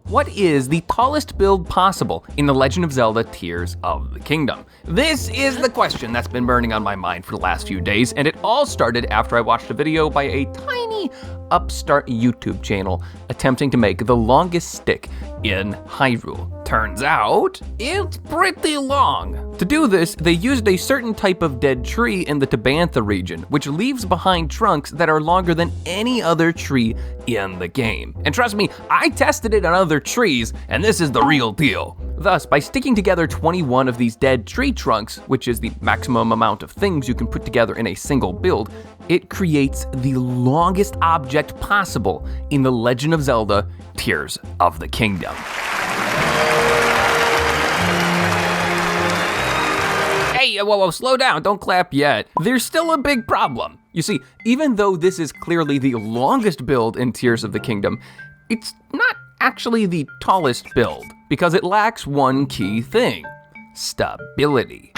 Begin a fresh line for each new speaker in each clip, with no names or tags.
What is the tallest build possible in The Legend of Zelda Tears of the Kingdom? This is the question that's been burning on my mind for the last few days, and it all started after I watched a video by a tiny upstart YouTube channel attempting to make the longest stick in Hyrule. Turns out, it's pretty long. To do this, they used a certain type of dead tree in the Tabantha region, which leaves behind trunks that are longer than any other tree in the game. And trust me, I tested it on other trees, and this is the real deal. Thus, by sticking together 21 of these dead tree trunks, which is the maximum amount of things you can put together in a single build, it creates the longest object possible in The Legend of Zelda Tears of the Kingdom. Hey, whoa, slow down, don't clap yet. There's still a big problem. You see, even though this is clearly the longest build in Tears of the Kingdom, it's not actually the tallest build, because it lacks one key thing: stability.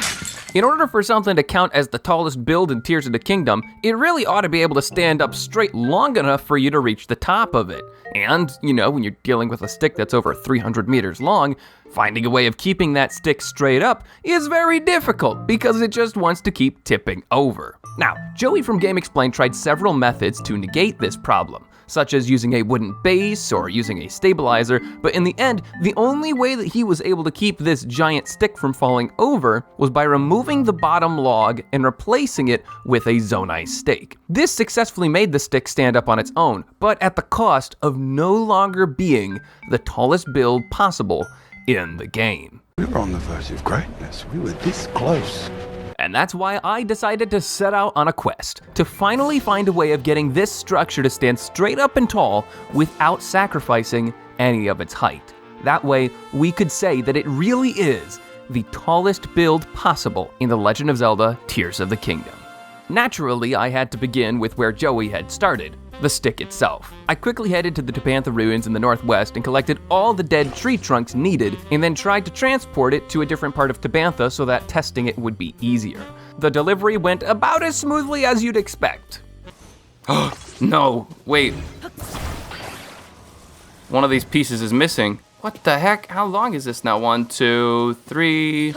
In order for something to count as the tallest build in Tears of the Kingdom, it really ought to be able to stand up straight long enough for you to reach the top of it. And, you know, when you're dealing with a stick that's over 300 meters long, finding a way of keeping that stick straight up is very difficult because it just wants to keep tipping over. Now, Joey from Game Explained tried several methods to negate this problem, such as using a wooden base or using a stabilizer, but in the end, the only way that he was able to keep this giant stick from falling over was by removing the bottom log and replacing it with a Zonai stake. This successfully made the stick stand up on its own, but at the cost of no longer being the tallest build possible in the game.
We were on the verge of greatness. We were this close.
And that's why I decided to set out on a quest to finally find a way of getting this structure to stand straight up and tall without sacrificing any of its height. That way, we could say that it really is the tallest build possible in The Legend of Zelda Tears of the Kingdom. Naturally, I had to begin with where Joey had started, the stick itself. I quickly headed to the Tabantha ruins in the northwest and collected all the dead tree trunks needed, and then tried to transport it to a different part of Tabantha so that testing it would be easier. The delivery went about as smoothly as you'd expect. Oh, no, wait. One of these pieces is missing. What the heck? How long is this now? 1, 2, 3,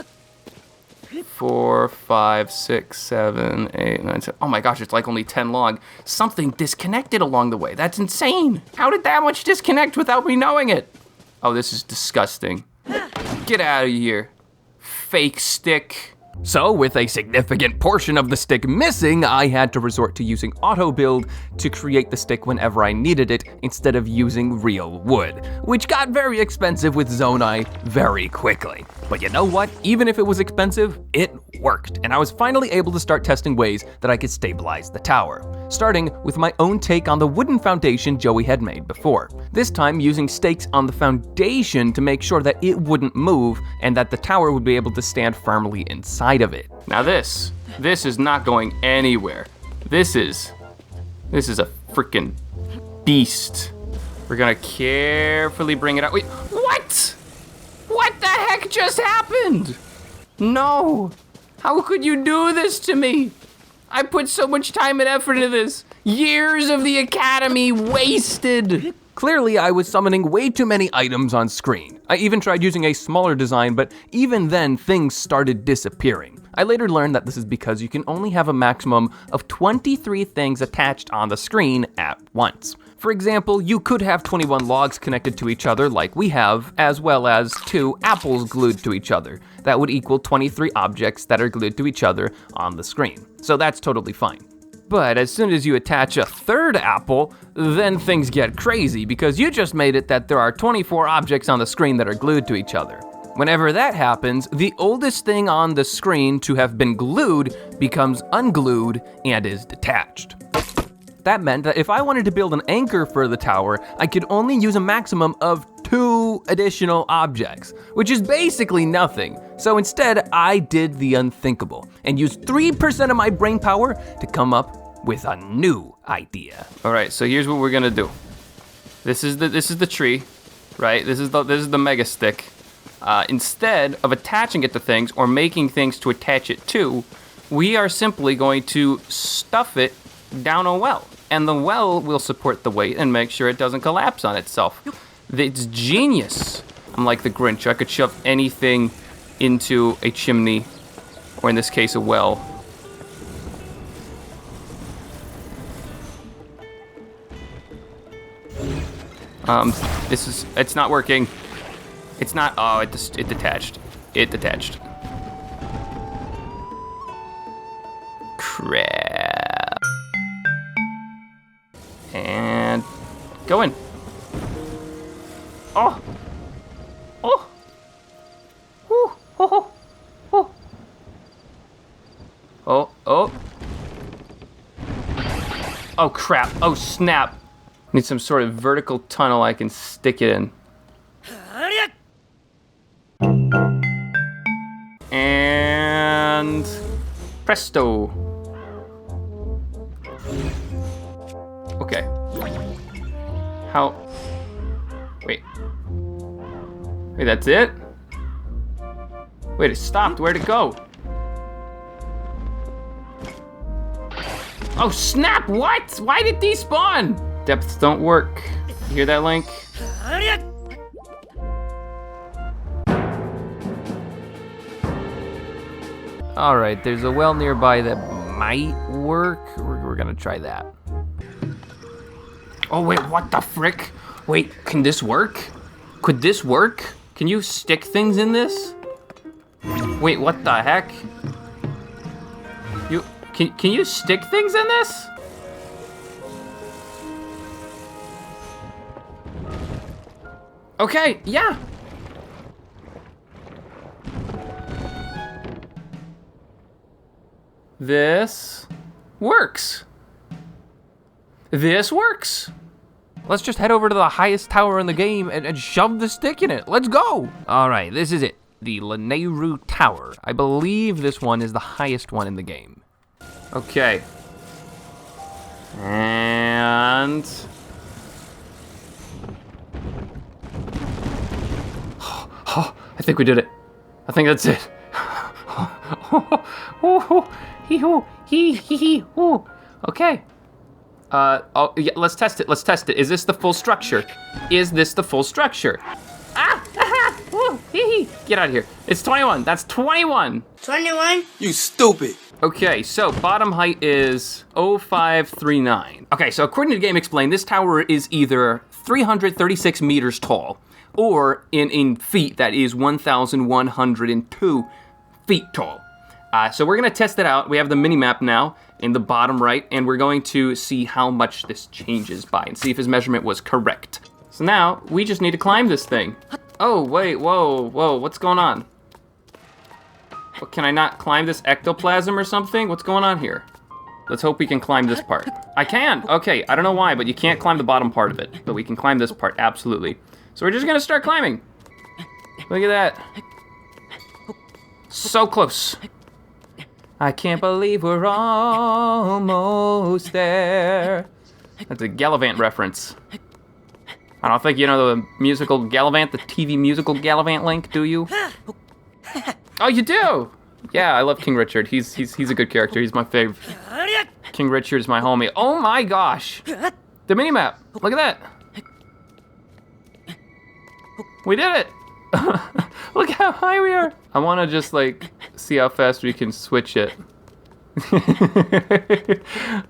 4, 5, 6, 7, 8, 9, 10. Oh my gosh, it's like only 10 long. Something disconnected along the way. That's insane. How did that much disconnect without me knowing it? Oh, this is disgusting. Get out of here, fake stick. So, with a significant portion of the stick missing, I had to resort to using auto build to create the stick whenever I needed it instead of using real wood, which got very expensive with Zonai very quickly. But you know what? Even if it was expensive, it worked, and I was finally able to start testing ways that I could stabilize the tower, starting with my own take on the wooden foundation Joey had made before. This time using stakes on the foundation to make sure that it wouldn't move and that the tower would be able to stand firmly inside of it. Now this is not going anywhere. This is a freaking beast. We're gonna carefully bring it out. Wait, what? What the heck just happened? No, how could you do this to me? I put so much time and effort into this. Years of the Academy wasted. Clearly, I was summoning way too many items on screen. I even tried using a smaller design, but even then, things started disappearing. I later learned that this is because you can only have a maximum of 23 things attached on the screen at once. For example, you could have 21 logs connected to each other like we have, as well as 2 apples glued to each other. That would equal 23 objects that are glued to each other on the screen. So that's totally fine. But as soon as you attach a third apple, then things get crazy because you just made it that there are 24 objects on the screen that are glued to each other. Whenever that happens, the oldest thing on the screen to have been glued becomes unglued and is detached. That meant that if I wanted to build an anchor for the tower, I could only use a maximum of 2 additional objects, which is basically nothing. So instead, I did the unthinkable and used 3% of my brain power to come up with a new idea. All right, so here's what we're gonna do. This is the tree, right? This is the mega stick. Instead of attaching it to things or making things to attach it to, we are simply going to stuff it down a well. And the well will support the weight and make sure it doesn't collapse on itself. It's genius. I'm like the Grinch. I could shove anything into a chimney, or in this case, a well. It's not working. It's not, oh, it detached. It detached. Crap. And go in. Oh. Oh. Ooh. Oh. Oh. Oh. Oh. Oh, crap. Oh, snap. Need some sort of vertical tunnel I can stick it in. And presto. Okay. How? Wait. Wait, that's it? Wait, it stopped. Where'd it go? Oh, snap! What? Why did these spawn? Depths don't work. You hear that, Link? All right, there's a well nearby that might work. We're gonna try that. Oh wait, what the frick? Wait, can this work? Could this work? Can you stick things in this? Wait, what the heck? Can you stick things in this? Okay, yeah. This works. This works. Let's just head over to the highest tower in the game and shove the stick in it. Let's go. All right, this is it. The Lanayru Tower. I believe this one is the highest one in the game. Okay. And... Oh, I think we did it. I think that's it. Okay. Oh, yeah, let's test it. Let's test it. Is this the full structure? Is this the full structure? Get out of here. It's 21. That's 21.
21?
You stupid.
Okay, so bottom height is 0539. Okay, so according to Game Explain, this tower is either 336 meters tall, or in feet, that is 1,102 feet tall. So we're gonna test it out. We have the mini-map now in the bottom right, and we're going to see how much this changes by and see if his measurement was correct. So now, we just need to climb this thing. Oh, wait, whoa, what's going on? What, can I not climb this ectoplasm or something? What's going on here? Let's hope we can climb this part. I can, okay, I don't know why, but you can't climb the bottom part of it. But we can climb this part, absolutely. So we're just gonna start climbing. Look at that. So close. I can't believe we're almost there. That's a Gallivant reference. I don't think you know the musical Gallivant, the TV musical Gallivant, Link, do you? Oh, you do? Yeah, I love King Richard. He's a good character. He's my fave. King Richard is my homie. Oh my gosh. The minimap. Look at that. We did it. Look how high we are. I want to just like see how fast we can switch it.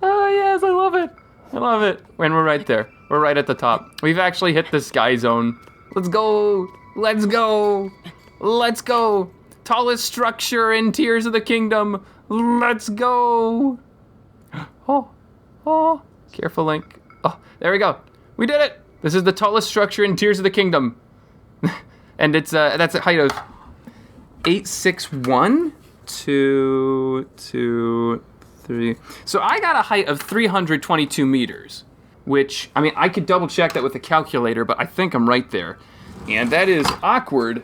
Oh yes, I love it. I love it. And we're right there. We're right at the top. We've actually hit the sky zone. Let's go. Let's go. Let's go. Tallest structure in Tears of the Kingdom. Let's go. Oh. Careful, Link. Oh, there we go. We did it. This is the tallest structure in Tears of the Kingdom. And it's that's a height of 861, 2, 3. So I got a height of 322 meters, which, I mean, I could double check that with a calculator, but I think I'm right there. And that is awkward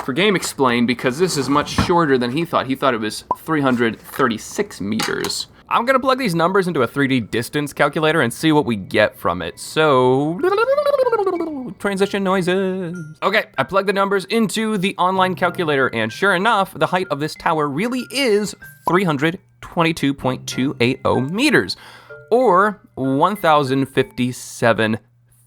for Game Explain because this is much shorter than he thought. He thought it was 336 meters. I'm gonna plug these numbers into a 3D distance calculator and see what we get from it. So, transition noises. Okay, I plugged the numbers into the online calculator, and sure enough, the height of this tower really is 322.280 meters, or 1,057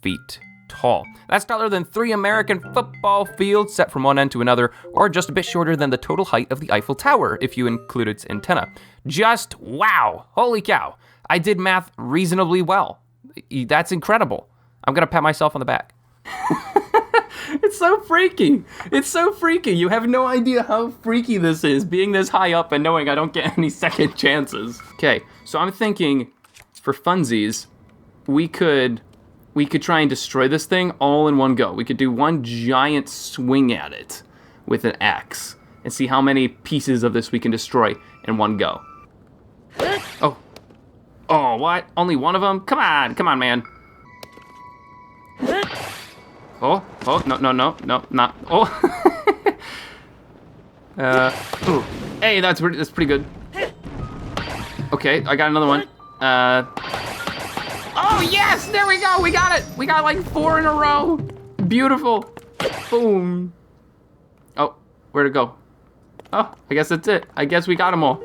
feet tall. tall. That's taller than 3 American football fields set from one end to another, or just a bit shorter than the total height of the Eiffel Tower if you include its antenna. Just wow, holy cow. I did math reasonably well. That's incredible. I'm gonna pat myself on the back. It's so freaky. It's so freaky. You have no idea how freaky this is, being this high up and knowing I don't get any second chances. Okay, so I'm thinking, for funsies, we could try and destroy this thing all in one go. We could do one giant swing at it with an axe and see how many pieces of this we can destroy in one go. Oh. Oh, what? Only one of them? Come on, man. Oh, no, not. Oh. Ooh. Hey, that's pretty good. Okay, I got another one. Oh, yes, there we go, we got it. We got like 4 in a row. Beautiful. Boom. Oh, where'd it go? Oh, I guess that's it. I guess we got them all.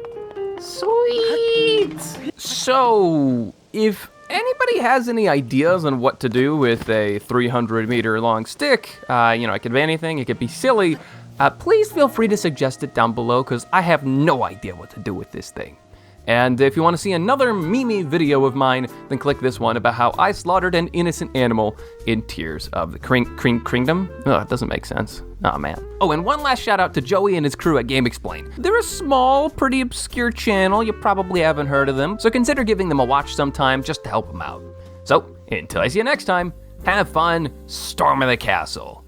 Sweet. So, if anybody has any ideas on what to do with a 300-meter long stick, it could be anything, it could be silly, please feel free to suggest it down below, because I have no idea what to do with this thing. And if you want to see another Mimi video of mine, then click this one about how I slaughtered an innocent animal in Tears of the Kingdom. Oh, it doesn't make sense. Oh, man. Oh, and one last shout out to Joey and his crew at Game Explain. They're a small, pretty obscure channel. You probably haven't heard of them, so consider giving them a watch sometime just to help them out. So, until I see you next time, have fun, storm of the castle.